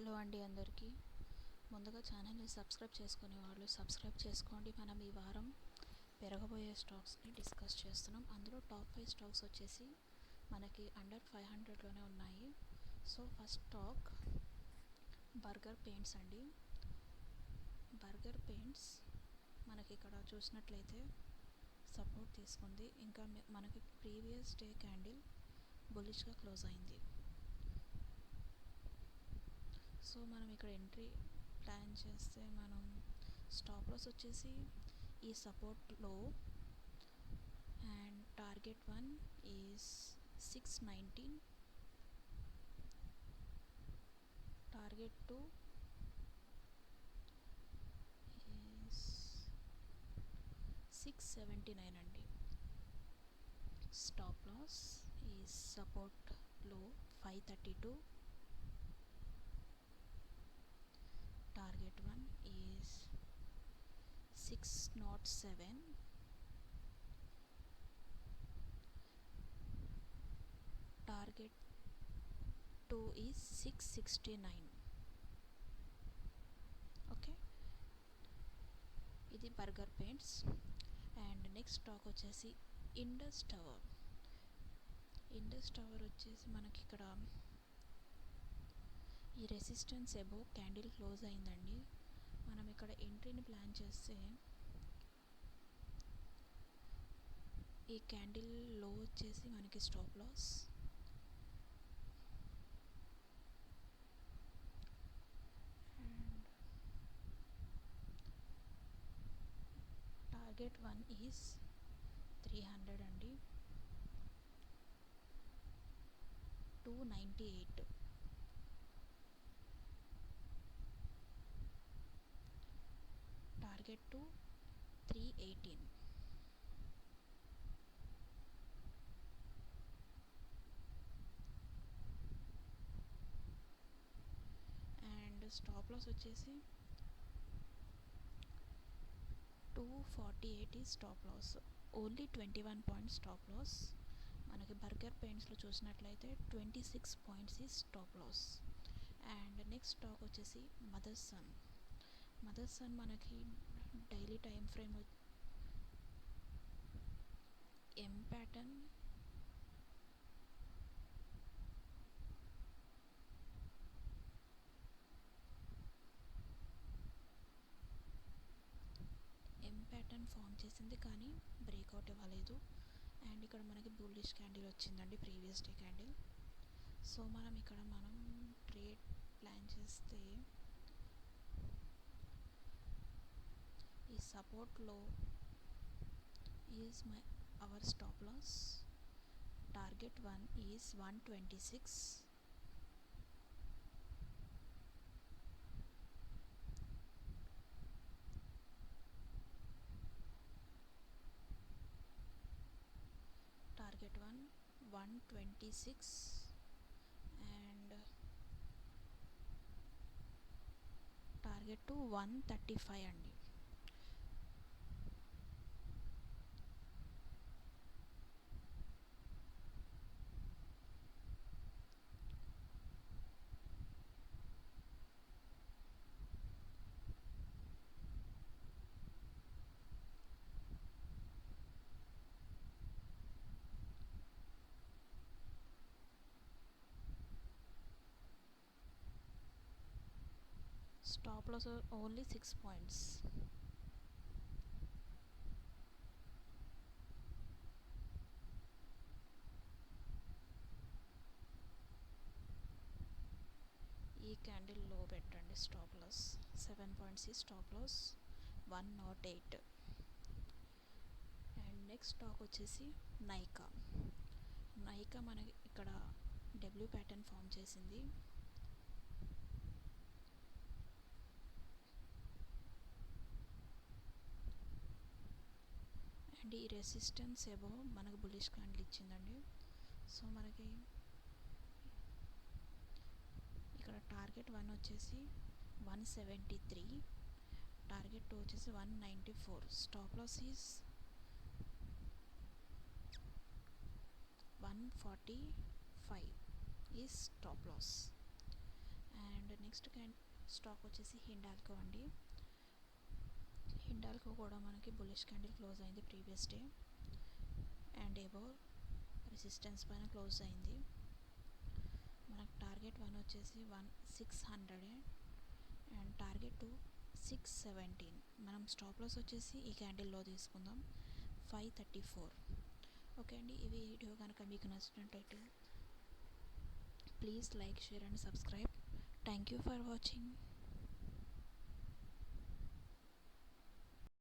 Hello అండి అందరికీ. ముందుగా ఛానల్ని సబ్స్క్రైబ్ చేసుకునే వాళ్ళు సబ్స్క్రైబ్ చేసుకోండి. మనం ఈ వారం పెరగబోయే స్టాక్స్ని డిస్కస్ చేస్తున్నాం. అందులో టాప్ 5 స్టాక్స్ వచ్చేసి మనకి అండర్ 500లోనే ఉన్నాయి. So first stock burger paints అండి. బర్గర్ పెయింట్స్ మనకి ఇక్కడ చూసినట్లయితే సపోర్ట్ తీసుకుంది. ఇంకా మనకి ప్రీవియస్ డే క్యాండిల్ బుల్లిష్గా క్లోజ్ అయింది. సో మనం ఇక్కడ ఎంట్రీ ప్లాన్ చేస్తే మనం స్టాప్ లాస్ వచ్చేసి ఈ సపోర్ట్లో and target 1 is 619, target 2 is 679 అండి. స్టాప్ లాస్ ఈజ్ సపోర్ట్లో 532, target 1 is 607, target 2 is 669. Okay, ఇది Berger Paints. And next stock వచ్చేసి ఇండస్ టవర్. ఇండస్ టవర్ వచ్చేసి మనకి ఇక్కడ ఈ రెసిస్టెన్స్ అబోవ్ క్యాండిల్ క్లోజ్ అయిందండి. మనం ఇక్కడ ఎంట్రీని ప్లాన్ చేస్తే ఈ క్యాండిల్ లో వచ్చేసి మనకి stop loss and target 1 is 300 అండి, 298, టార్గెట్ 2 318. అండ్ స్టాప్ లాస్ వచ్చేసి 248 ఈ stop loss, only 21 points stop loss. మనకి బర్గర్ పెయింట్స్లో చూసినట్లయితే 26 పాయింట్స్ ఈ stop loss. And next stock వచ్చేసి మదర్సన్. మదర్సన్ మనకి daily time frame M pattern form చేసింది కానీ బ్రేక్అవుట్ ఇవ్వలేదు. అండ్ ఇక్కడ మనకి బుల్లిష్ క్యాండిల్ వచ్చిందండి, ప్రీవియస్ డే క్యాండిల్. సో మనం ఇక్కడ ట్రేడ్ ప్లాన్ చేస్తే ఈ సపోర్ట్లో is our stop loss, target 1 is 126, target 126 and target 2 135 అండి. Stop loss only 6 points. ఈ క్యాండిల్ లో పెట్టండి స్టాప్ లాస్ 7 పాయింట్స్ ఈ stop loss 108. And next stock వచ్చేసి నైకా. నైకా మనకి ఇక్కడ డబ్ల్యూ ప్యాటర్న్ ఫామ్ చేసింది. అండ్ ఈ రెసిస్టెన్స్ ఏవో మనకు బుల్లిష్ క్యాండిల్ ఇచ్చిందండి. సో మనకి ఇక్కడ టార్గెట్ 1 వచ్చేసి 173, టార్గెట్ 2 వచ్చేసి 194, stop loss is 145 is stop loss. And and next stock వచ్చేసి హిండాల్కో అండి. హిండాల్కో కూడా మనకి బులిష్ క్యాండిల్ క్లోజ్ అయింది previous day and above resistance పైన క్లోజ్ అయింది. మనకు టార్గెట్ 1 వచ్చేసి 600 అండ్ టార్గెట్ 2 617. మనం స్టాప్ లాస్ వచ్చేసి ఈ క్యాండిల్లో తీసుకుందాం 534. ఓకే అండి, ఈ వీడియో కనుక మీకు నచ్చినట్టయితే please like, share and subscribe. Thank you for watching.